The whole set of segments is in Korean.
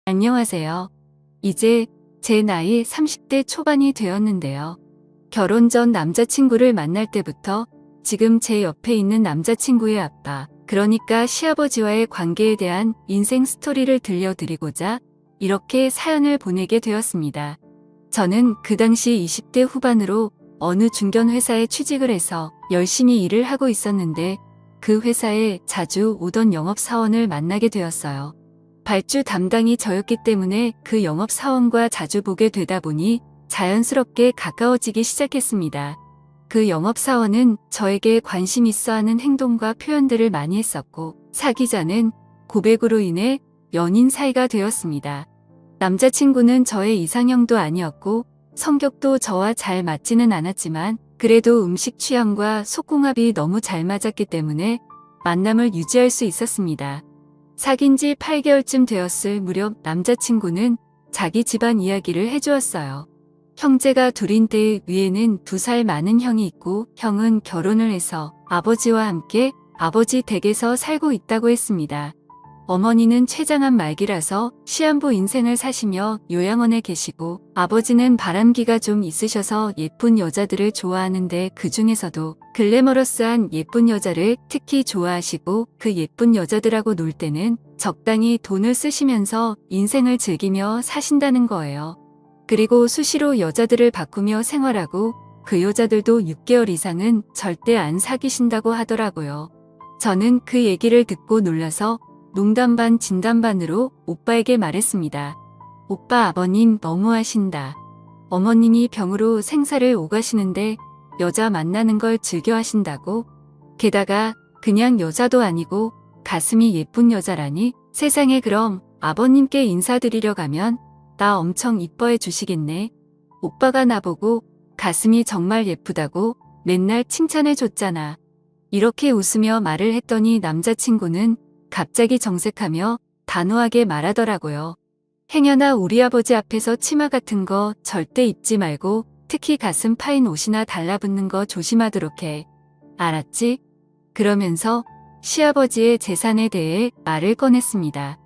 안녕하세요. 이제 제 나이 30대 초반이 되었는데요. 결혼 전 남자친구를 만날 때부터 지금 제 옆에 있는 남자친구의 아빠, 그러니까 시아버지와의 관계에 대한 인생 스토리를 들려드리고자 이렇게 사연을 보내게 되었습니다. 저는 그 당시 20대 후반으로 어느 중견 회사에 취직을 해서 열심히 일을 하고 있었는데 그 회사에 자주 오던 영업사원을 만나게 되었어요. 발주 담당이 저였기 때문에 그 영업사원과 자주 보게 되다 보니 자연스럽게 가까워지기 시작했습니다. 그 영업사원은 저에게 관심 있어 하는 행동과 표현들을 많이 했었고 사귀자는 고백으로 인해 연인 사이가 되었습니다. 남자친구는 저의 이상형도 아니었고 성격도 저와 잘 맞지는 않았지만 그래도 음식 취향과 속궁합이 너무 잘 맞았기 때문에 만남을 유지할 수 있었습니다. 사귄 지 8개월쯤 되었을 무렵 남자친구는 자기 집안 이야기를 해주었어요. 형제가 둘인데 위에는 2살 많은 형이 있고 형은 결혼을 해서 아버지와 함께 아버지 댁에서 살고 있다고 했습니다. 어머니는 췌장암 말기라서 시한부 인생을 사시며 요양원에 계시고 아버지는 바람기가 좀 있으셔서 예쁜 여자들을 좋아하는데 그 중에서도 글래머러스한 예쁜 여자를 특히 좋아하시고 그 예쁜 여자들하고 놀 때는 적당히 돈을 쓰시면서 인생을 즐기며 사신다는 거예요. 그리고 수시로 여자들을 바꾸며 생활하고 그 여자들도 6개월 이상은 절대 안 사귀신다고 하더라고요. 저는 그 얘기를 듣고 놀라서 농담 반 진담 반으로 오빠에게 말했습니다. 오빠, 아버님 너무하신다. 어머님이 병으로 생사를 오가시는데 여자 만나는 걸 즐겨 하신다고? 게다가 그냥 여자도 아니고 가슴이 예쁜 여자라니? 세상에, 그럼 아버님께 인사드리러 가면 나 엄청 이뻐해 주시겠네. 오빠가 나보고 가슴이 정말 예쁘다고 맨날 칭찬해 줬잖아. 이렇게 웃으며 말을 했더니 남자친구는 갑자기 정색하며 단호하게 말하더라고요. 행여나 우리 아버지 앞에서 치마 같은 거 절대 입지 말고 특히 가슴 파인 옷이나 달라붙는 거 조심하도록 해. 알았지? 그러면서 시아버지의 재산에 대해 말을 꺼냈습니다.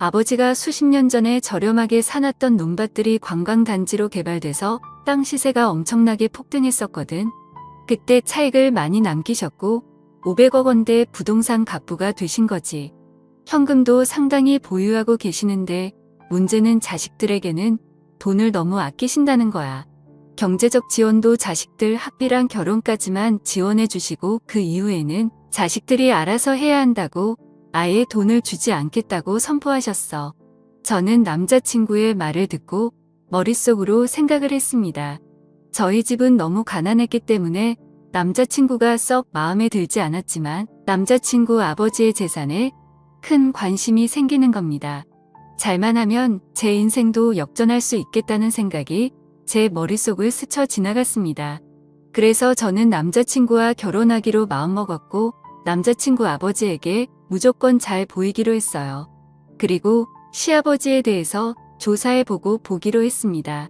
아버지가 수십 년 전에 저렴하게 사놨던 논밭들이 관광단지로 개발돼서 땅 시세가 엄청나게 폭등했었거든. 그때 차익을 많이 남기셨고 500억 원대 부동산 갑부가 되신 거지. 현금도 상당히 보유하고 계시는데 문제는 자식들에게는 돈을 너무 아끼신다는 거야. 경제적 지원도 자식들 학비랑 결혼까지만 지원해 주시고 그 이후에는 자식들이 알아서 해야 한다고 아예 돈을 주지 않겠다고 선포하셨어. 저는 남자친구의 말을 듣고 머릿속으로 생각을 했습니다. 저희 집은 너무 가난했기 때문에 남자친구가 썩 마음에 들지 않았지만 남자친구 아버지의 재산에 큰 관심이 생기는 겁니다. 잘만 하면 제 인생도 역전할 수 있겠다는 생각이 제 머릿속을 스쳐 지나갔습니다. 그래서 저는 남자친구와 결혼하기로 마음먹었고 남자친구 아버지에게 무조건 잘 보이기로 했어요. 그리고 시아버지에 대해서 조사해보고 보기로 했습니다.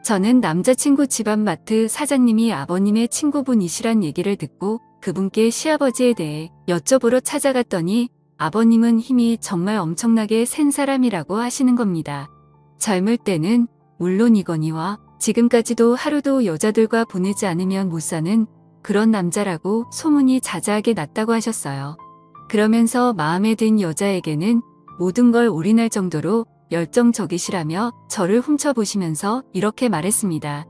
저는 남자친구 집안 마트 사장님이 아버님의 친구분이시란 얘기를 듣고 그분께 시아버지에 대해 여쭤보러 찾아갔더니 아버님은 힘이 정말 엄청나게 센 사람이라고 하시는 겁니다. 젊을 때는 물론이거니와 지금까지도 하루도 여자들과 보내지 않으면 못 사는 그런 남자라고 소문이 자자하게 났다고 하셨어요. 그러면서 마음에 든 여자에게는 모든 걸 올인할 정도로 열정적이시라며 저를 훔쳐보시면서 이렇게 말했습니다.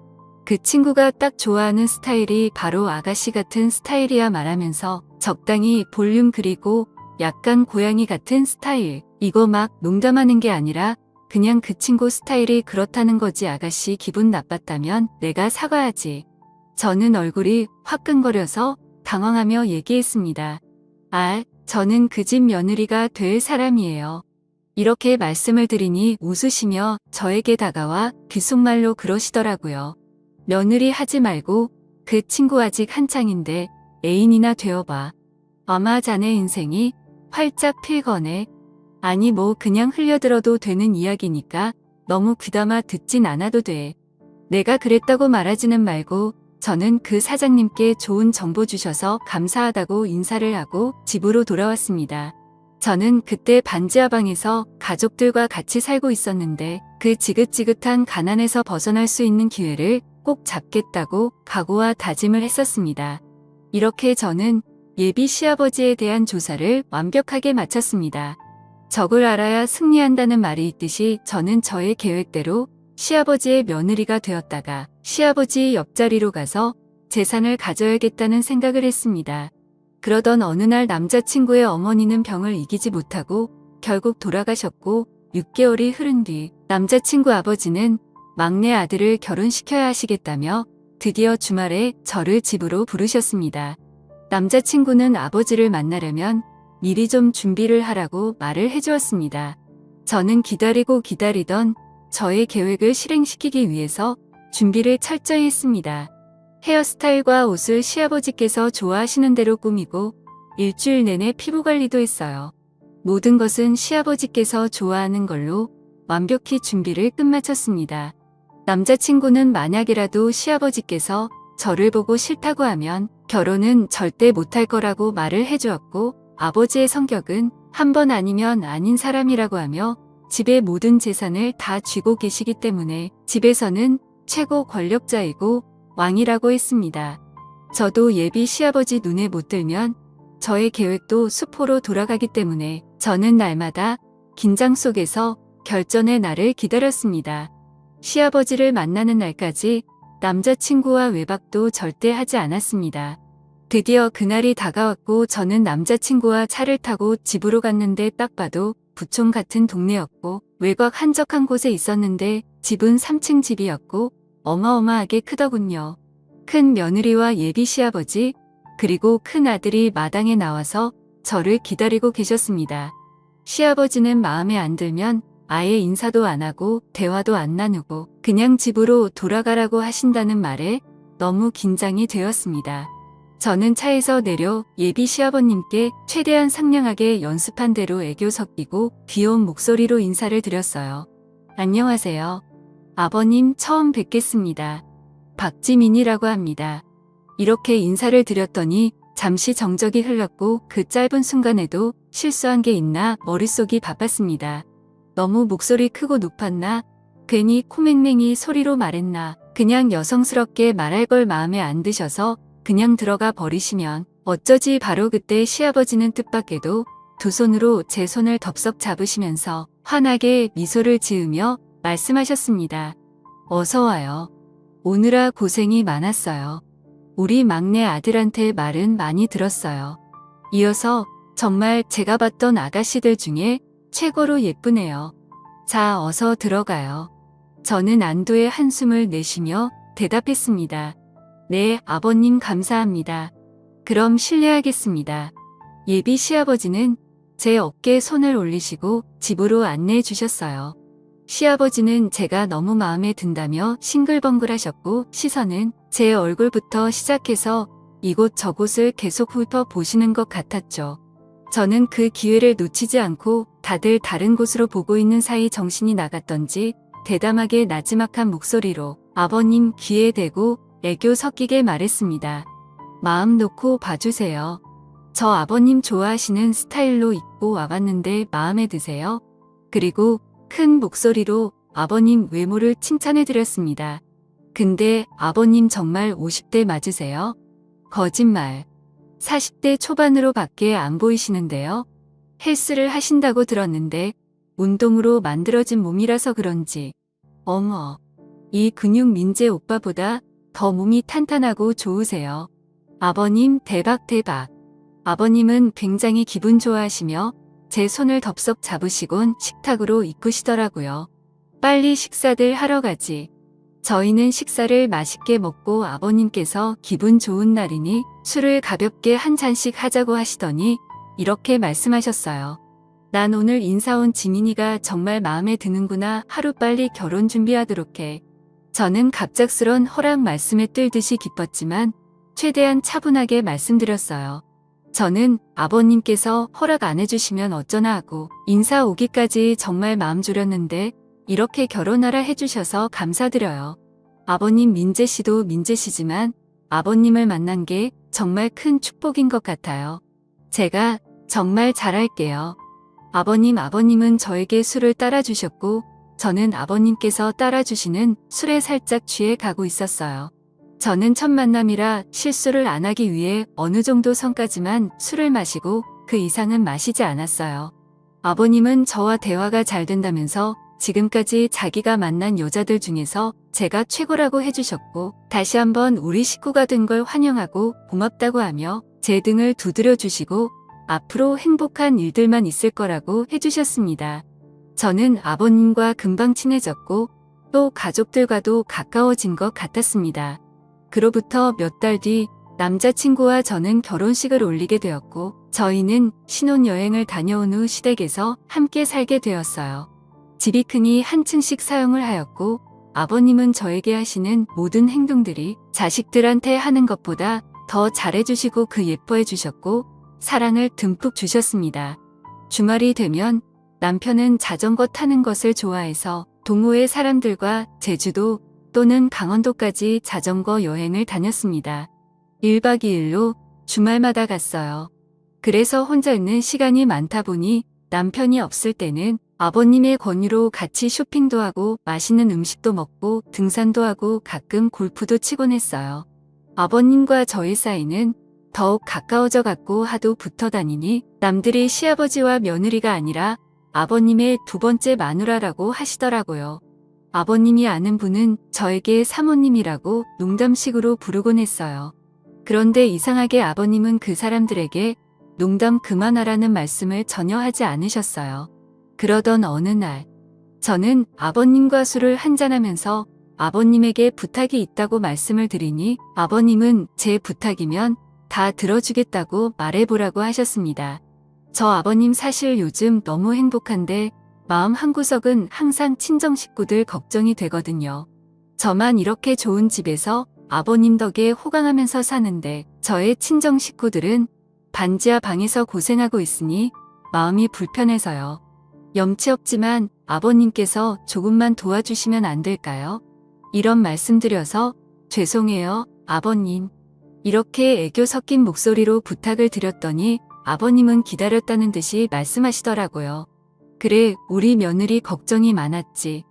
그 친구가 딱 좋아하는 스타일이 바로 아가씨 같은 스타일이야 말하면서 적당히 볼륨 그리고 약간 고양이 같은 스타일. 이거 막 농담하는 게 아니라 그냥 그 친구 스타일이 그렇다는 거지. 아가씨 기분 나빴다면 내가 사과하지. 저는 얼굴이 화끈거려서 당황하며 얘기했습니다. 저는 그 집 며느리가 될 사람이에요. 이렇게 말씀을 드리니 웃으시며 저에게 다가와 귓속말로 그러시더라고요. 며느리 하지 말고 그 친구 아직 한창인데 애인이나 되어봐. 아마 자네 인생이 활짝 필거네. 아니 뭐 그냥 흘려들어도 되는 이야기니까 너무 귀담아 듣진 않아도 돼. 내가 그랬다고 말하지는 말고 저는 그 사장님께 좋은 정보 주셔서 감사하다고 인사를 하고 집으로 돌아왔습니다. 저는 그때 반지하방에서 가족들과 같이 살고 있었는데 그 지긋지긋한 가난에서 벗어날 수 있는 기회를 꼭 잡겠다고 각오와 다짐을 했었습니다. 이렇게 저는 예비 시아버지에 대한 조사를 완벽하게 마쳤습니다. 적을 알아야 승리한다는 말이 있듯이 저는 저의 계획대로 시아버지의 며느리가 되었다가 시아버지 옆자리로 가서 재산을 가져야겠다는 생각을 했습니다. 그러던 어느 날 남자친구의 어머니는 병을 이기지 못하고 결국 돌아가셨고 6개월이 흐른 뒤 남자친구 아버지는 막내 아들을 결혼시켜야 하시겠다며 드디어 주말에 저를 집으로 부르셨습니다. 남자친구는 아버지를 만나려면 미리 좀 준비를 하라고 말을 해주었습니다. 저는 기다리고 기다리던 저의 계획을 실행시키기 위해서 준비를 철저히 했습니다. 헤어스타일과 옷을 시아버지께서 좋아하시는 대로 꾸미고 일주일 내내 피부 관리도 했어요. 모든 것은 시아버지께서 좋아하는 걸로 완벽히 준비를 끝마쳤습니다. 남자친구는 만약이라도 시아버지께서 저를 보고 싫다고 하면 결혼은 절대 못할 거라고 말을 해주었고 아버지의 성격은 한 번 아니면 아닌 사람이라고 하며 집의 모든 재산을 다 쥐고 계시기 때문에 집에서는 최고 권력자이고 왕이라고 했습니다. 저도 예비 시아버지 눈에 못 들면 저의 계획도 수포로 돌아가기 때문에 저는 날마다 긴장 속에서 결전의 날을 기다렸습니다. 시아버지를 만나는 날까지 남자친구와 외박도 절대 하지 않았습니다. 드디어 그날이 다가왔고 저는 남자친구와 차를 타고 집으로 갔는데 딱 봐도 부촌 같은 동네였고 외곽 한적한 곳에 있었는데 집은 3층 집이었고 어마어마하게 크더군요. 큰 며느리와 예비 시아버지 그리고 큰 아들이 마당에 나와서 저를 기다리고 계셨습니다. 시아버지는 마음에 안 들면 아예 인사도 안 하고 대화도 안 나누고 그냥 집으로 돌아가라고 하신다는 말에 너무 긴장이 되었습니다. 저는 차에서 내려 예비 시아버님께 최대한 상냥하게 연습한 대로 애교 섞이고 귀여운 목소리로 인사를 드렸어요. 안녕하세요. 아버님 처음 뵙겠습니다. 박지민이라고 합니다. 이렇게 인사를 드렸더니 잠시 정적이 흘렀고 그 짧은 순간에도 실수한 게 있나 머릿속이 바빴습니다. 너무 목소리 크고 높았나? 괜히 코맹맹이 소리로 말했나? 그냥 여성스럽게 말할 걸 마음에 안 드셔서 그냥 들어가 버리시면 어쩌지. 바로 그때 시아버지는 뜻밖에도 두 손으로 제 손을 덥석 잡으시면서 환하게 미소를 지으며 말씀하셨습니다. 어서 와요. 오느라 고생이 많았어요. 우리 막내 아들한테 말은 많이 들었어요. 이어서 정말 제가 봤던 아가씨들 중에 최고로 예쁘네요. 자, 어서 들어가요. 저는 안도의 한숨을 내쉬며 대답했습니다. 네, 아버님 감사합니다. 그럼 실례하겠습니다. 예비 시아버지는 제 어깨에 손을 올리시고 집으로 안내해 주셨어요. 시아버지는 제가 너무 마음에 든다며 싱글벙글하셨고 시선은 제 얼굴부터 시작해서 이곳 저곳을 계속 훑어보시는 것 같았죠. 저는 그 기회를 놓치지 않고 다들 다른 곳으로 보고 있는 사이 정신이 나갔던지 대담하게 나지막한 목소리로 아버님 귀에 대고 애교 섞이게 말했습니다. 마음 놓고 봐주세요. 저 아버님 좋아하시는 스타일로 입고 와봤는데 마음에 드세요? 그리고 큰 목소리로 아버님 외모를 칭찬해드렸습니다. 근데 아버님 정말 50대 맞으세요? 거짓말. 40대 초반으로 밖에 안 보이시는데요. 헬스를 하신다고 들었는데 운동으로 만들어진 몸이라서 그런지. 어머, 이 근육 민재 오빠보다 더 몸이 탄탄하고 좋으세요. 아버님 대박 대박. 아버님은 굉장히 기분 좋아하시며 제 손을 덥석 잡으시곤 식탁으로 이끄시더라고요. 빨리 식사들 하러 가지. 저희는 식사를 맛있게 먹고 아버님께서 기분 좋은 날이니 술을 가볍게 한 잔씩 하자고 하시더니 이렇게 말씀하셨어요. 난 오늘 인사 온 지민이가 정말 마음에 드는구나. 하루빨리 결혼 준비하도록 해. 저는 갑작스런 허락 말씀에 뜰듯이 기뻤지만 최대한 차분하게 말씀드렸어요. 저는 아버님께서 허락 안 해주시면 어쩌나 하고 인사 오기까지 정말 마음 졸였는데 이렇게 결혼하라 해주셔서 감사드려요. 아버님 민재씨도 민재씨지만 아버님을 만난 게 정말 큰 축복인 것 같아요. 제가 정말 잘할게요. 아버님은 저에게 술을 따라주셨고 저는 아버님께서 따라주시는 술에 살짝 취해 가고 있었어요. 저는 첫 만남이라 실수를 안 하기 위해 어느 정도 선까지만 술을 마시고 그 이상은 마시지 않았어요. 아버님은 저와 대화가 잘 된다면서 지금까지 자기가 만난 여자들 중에서 제가 최고라고 해주셨고 다시 한번 우리 식구가 된 걸 환영하고 고맙다고 하며 제 등을 두드려 주시고 앞으로 행복한 일들만 있을 거라고 해주셨습니다. 저는 아버님과 금방 친해졌고 또 가족들과도 가까워진 것 같았습니다. 그로부터 몇 달 뒤 남자친구와 저는 결혼식을 올리게 되었고 저희는 신혼여행을 다녀온 후 시댁에서 함께 살게 되었어요. 집이 크니 한 층씩 사용을 하였고 아버님은 저에게 하시는 모든 행동들이 자식들한테 하는 것보다 더 잘해주시고 그 예뻐해 주셨고 사랑을 듬뿍 주셨습니다. 주말이 되면 남편은 자전거 타는 것을 좋아해서 동호회 사람들과 제주도 또는 강원도까지 자전거 여행을 다녔습니다. 1박 2일로 주말마다 갔어요. 그래서 혼자 있는 시간이 많다 보니 남편이 없을 때는 아버님의 권유로 같이 쇼핑도 하고 맛있는 음식도 먹고 등산도 하고 가끔 골프도 치곤 했어요. 아버님과 저의 사이는 더욱 가까워져 갔고 하도 붙어 다니니 남들이 시아버지와 며느리가 아니라 아버님의 두 번째 마누라라고 하시더라고요. 아버님이 아는 분은 저에게 사모님이라고 농담식으로 부르곤 했어요. 그런데 이상하게 아버님은 그 사람들에게 농담 그만하라는 말씀을 전혀 하지 않으셨어요. 그러던 어느 날 저는 아버님과 술을 한잔하면서 아버님에게 부탁이 있다고 말씀을 드리니 아버님은 제 부탁이면 다 들어주겠다고 말해보라고 하셨습니다. 저 아버님 사실 요즘 너무 행복한데 마음 한구석은 항상 친정 식구들 걱정이 되거든요. 저만 이렇게 좋은 집에서 아버님 덕에 호강하면서 사는데 저의 친정 식구들은 반지하 방에서 고생하고 있으니 마음이 불편해서요. 염치 없지만 아버님께서 조금만 도와주시면 안 될까요? 이런 말씀드려서 죄송해요, 아버님. 이렇게 애교 섞인 목소리로 부탁을 드렸더니 아버님은 기다렸다는 듯이 말씀하시더라고요. 그래, 우리 며느리 걱정이 많았지.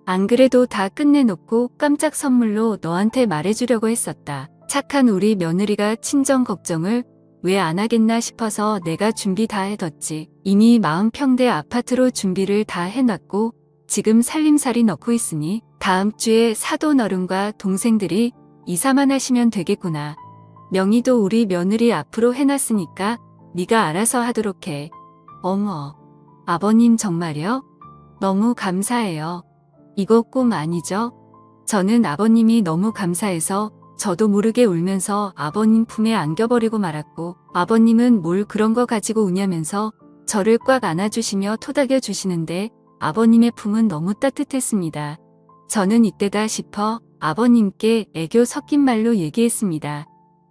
안 그래도 다 끝내놓고 깜짝 선물로 너한테 말해주려고 했었다. 착한 우리 며느리가 친정 걱정을 왜 안 하겠나 싶어서 내가 준비 다 해뒀지. 이미 40평대 아파트로 준비를 다 해놨고 지금 살림살이 넣고 있으니 다음 주에 사돈 어른과 동생들이 이사만 하시면 되겠구나. 명의도 우리 며느리 앞으로 해놨으니까 네가 알아서 하도록 해. 어머, 아버님 정말요? 너무 감사해요. 이거 꿈 아니죠? 저는 아버님이 너무 감사해서 저도 모르게 울면서 아버님 품에 안겨버리고 말았고 아버님은 뭘 그런 거 가지고 우냐면서 저를 꽉 안아주시며 토닥여 주시는데 아버님의 품은 너무 따뜻했습니다. 저는 이때다 싶어 아버님께 애교 섞인 말로 얘기했습니다.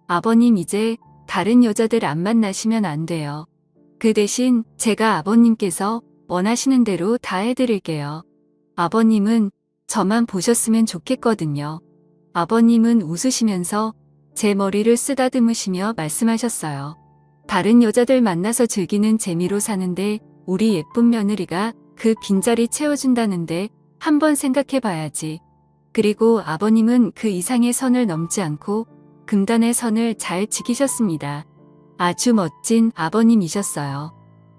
아버님 이제 다른 여자들 안 만나시면 안 돼요. 그 대신 제가 아버님께서 원하시는 대로 다 해드릴게요. 아버님은 저만 보셨으면 좋겠거든요. 아버님은 웃으시면서 제 머리를 쓰다듬으시며 말씀하셨어요. 다른 여자들 만나서 즐기는 재미로 사는데 우리 예쁜 며느리가 그 빈자리 채워준다는데 한번 생각해봐야지. 그리고 아버님은 그 이상의 선을 넘지 않고 금단의 선을 잘 지키셨습니다. 아주 멋진 아버님이셨어요.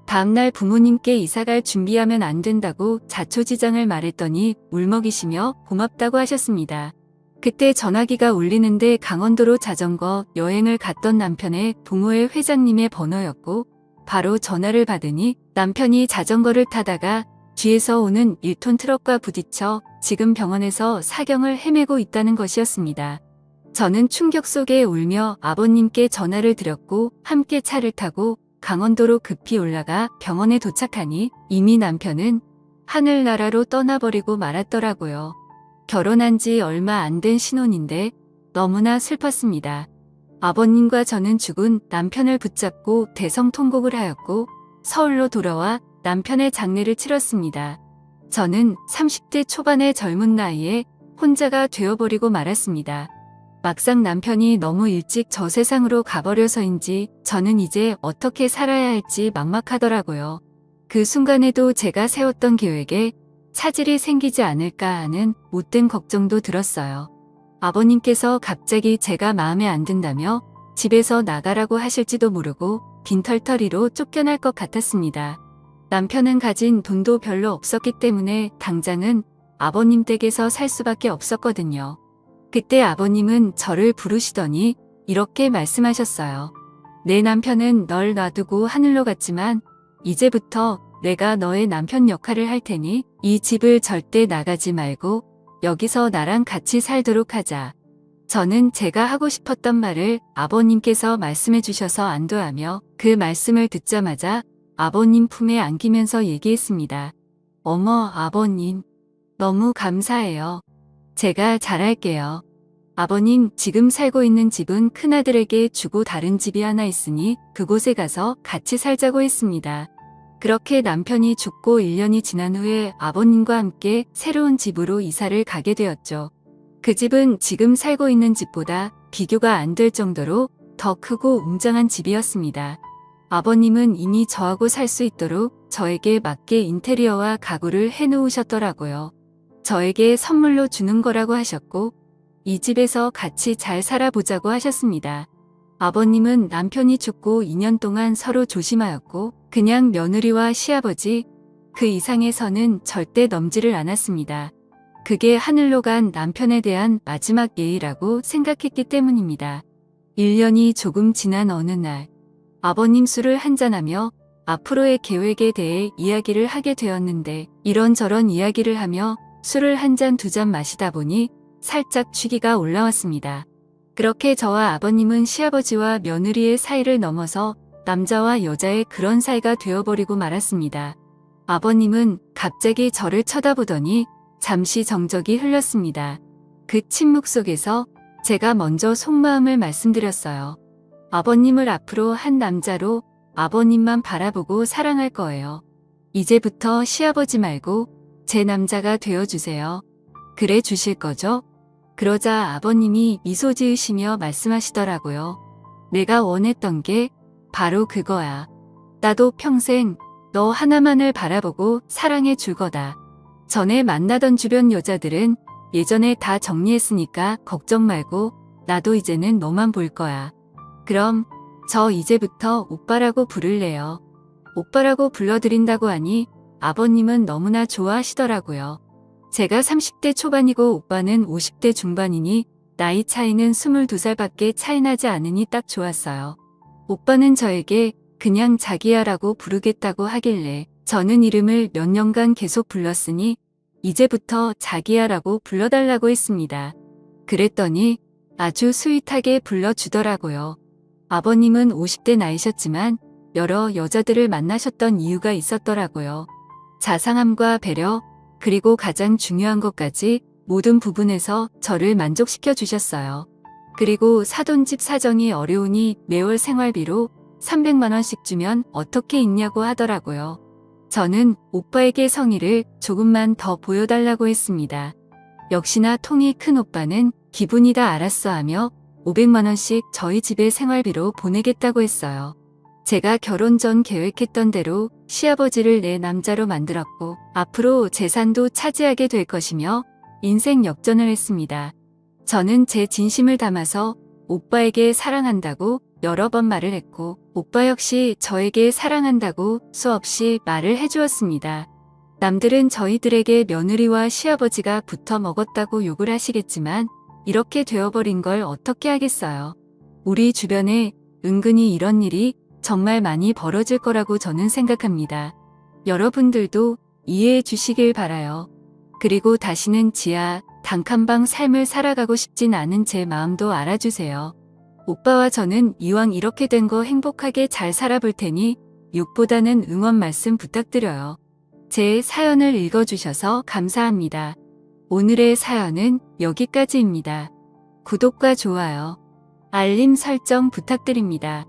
다음날 부모님께 이사갈 준비하면 안 된다고 자초지장을 말했더니 울먹이시며 고맙다고 하셨습니다. 그때 전화기가 울리는데 강원도로 자전거 여행을 갔던 남편의 동호회 회장님의 번호였고 바로 전화를 받으니 남편이 자전거를 타다가 뒤에서 오는 1톤 트럭과 부딪혀 지금 병원에서 사경을 헤매고 있다는 것이었습니다. 저는 충격 속에 울며 아버님께 전화를 드렸고 함께 차를 타고 강원도로 급히 올라가 병원에 도착하니 이미 남편은 하늘나라로 떠나버리고 말았더라고요. 결혼한 지 얼마 안 된 신혼인데 너무나 슬펐습니다. 아버님과 저는 죽은 남편을 붙잡고 대성통곡을 하였고 서울로 돌아와 남편의 장례를 치렀습니다. 저는 30대 초반의 젊은 나이에 혼자가 되어버리고 말았습니다. 막상 남편이 너무 일찍 저 세상으로 가버려서인지 저는 이제 어떻게 살아야 할지 막막하더라고요. 그 순간에도 제가 세웠던 계획에 차질이 생기지 않을까 하는 못된 걱정도 들었어요. 아버님께서 갑자기 제가 마음에 안 든다며 집에서 나가라고 하실지도 모르고 빈털터리로 쫓겨날 것 같았습니다. 남편은 가진 돈도 별로 없었기 때문에 당장은 아버님 댁에서 살 수밖에 없었거든요. 그때 아버님은 저를 부르시더니 이렇게 말씀하셨어요. 내 남편은 널 놔두고 하늘로 갔지만 이제부터 내가 너의 남편 역할을 할 테니 이 집을 절대 나가지 말고 여기서 나랑 같이 살도록 하자. 저는 제가 하고 싶었던 말을 아버님께서 말씀해 주셔서 안도하며 그 말씀을 듣자마자 아버님 품에 안기면서 얘기했습니다. 어머, 아버님. 너무 감사해요. 제가 잘할게요. 아버님, 지금 살고 있는 집은 큰아들에게 주고 다른 집이 하나 있으니 그곳에 가서 같이 살자고 했습니다. 그렇게 남편이 죽고 1년이 지난 후에 아버님과 함께 새로운 집으로 이사를 가게 되었죠. 그 집은 지금 살고 있는 집보다 비교가 안 될 정도로 더 크고 웅장한 집이었습니다. 아버님은 이미 저하고 살 수 있도록 저에게 맞게 인테리어와 가구를 해놓으셨더라고요. 저에게 선물로 주는 거라고 하셨고 이 집에서 같이 잘 살아보자고 하셨습니다. 아버님은 남편이 죽고 2년 동안 서로 조심하였고 그냥 며느리와 시아버지 그 이상에서는 절대 넘지를 않았습니다. 그게 하늘로 간 남편에 대한 마지막 예의라고 생각했기 때문입니다. 1년이 조금 지난 어느 날 아버님 술을 한잔하며 앞으로의 계획에 대해 이야기를 하게 되었는데 이런저런 이야기를 하며 술을 한 잔 두 잔 마시다 보니 살짝 취기가 올라왔습니다. 그렇게 저와 아버님은 시아버지와 며느리의 사이를 넘어서 남자와 여자의 그런 사이가 되어버리고 말았습니다. 아버님은 갑자기 저를 쳐다보더니 잠시 정적이 흘렀습니다. 그 침묵 속에서 제가 먼저 속마음을 말씀드렸어요. 아버님을 앞으로 한 남자로 아버님만 바라보고 사랑할 거예요. 이제부터 시아버지 말고 제 남자가 되어주세요. 그래 주실 거죠? 그러자 아버님이 미소 지으시며 말씀하시더라고요. 내가 원했던 게 바로 그거야. 나도 평생 너 하나만을 바라보고 사랑해 줄 거다. 전에 만나던 주변 여자들은 예전에 다 정리했으니까 걱정 말고 나도 이제는 너만 볼 거야. 그럼 저 이제부터 오빠라고 부를래요. 오빠라고 불러드린다고 하니 아버님은 너무나 좋아하시더라고요. 제가 30대 초반이고 오빠는 50대 중반이니 나이 차이는 22살밖에 차이 나지 않으니 딱 좋았어요. 오빠는 저에게 그냥 자기야라고 부르겠다고 하길래 저는 이름을 몇 년간 계속 불렀으니 이제부터 자기야라고 불러달라고 했습니다. 그랬더니 아주 스윗하게 불러주더라고요. 아버님은 50대 나이셨지만 여러 여자들을 만나셨던 이유가 있었더라고요. 자상함과 배려, 그리고 가장 중요한 것까지 모든 부분에서 저를 만족시켜 주셨어요. 그리고 사돈 집 사정이 어려우니 매월 생활비로 300만 원씩 주면 어떻게 있냐고 하더라고요. 저는 오빠에게 성의를 조금만 더 보여달라고 했습니다. 역시나 통이 큰 오빠는 기분이다 알았어 하며 500만 원씩 저희 집에 생활비로 보내겠다고 했어요. 제가 결혼 전 계획했던 대로 시아버지를 내 남자로 만들었고 앞으로 재산도 차지하게 될 것이며 인생 역전을 했습니다. 저는 제 진심을 담아서 오빠에게 사랑한다고 여러 번 말을 했고 오빠 역시 저에게 사랑한다고 수없이 말을 해주었습니다. 남들은 저희들에게 며느리와 시아버지가 붙어 먹었다고 욕을 하시겠지만 이렇게 되어버린 걸 어떻게 하겠어요. 우리 주변에 은근히 이런 일이 정말 많이 벌어질 거라고 저는 생각합니다. 여러분들도 이해해 주시길 바라요. 그리고 다시는 지하 단칸방 삶을 살아가고 싶진 않은 제 마음도 알아주세요. 오빠와 저는 이왕 이렇게 된 거 행복하게 잘 살아볼 테니 욕보다는 응원 말씀 부탁드려요. 제 사연을 읽어주셔서 감사합니다. 오늘의 사연은 여기까지입니다. 구독과 좋아요, 알림 설정 부탁드립니다.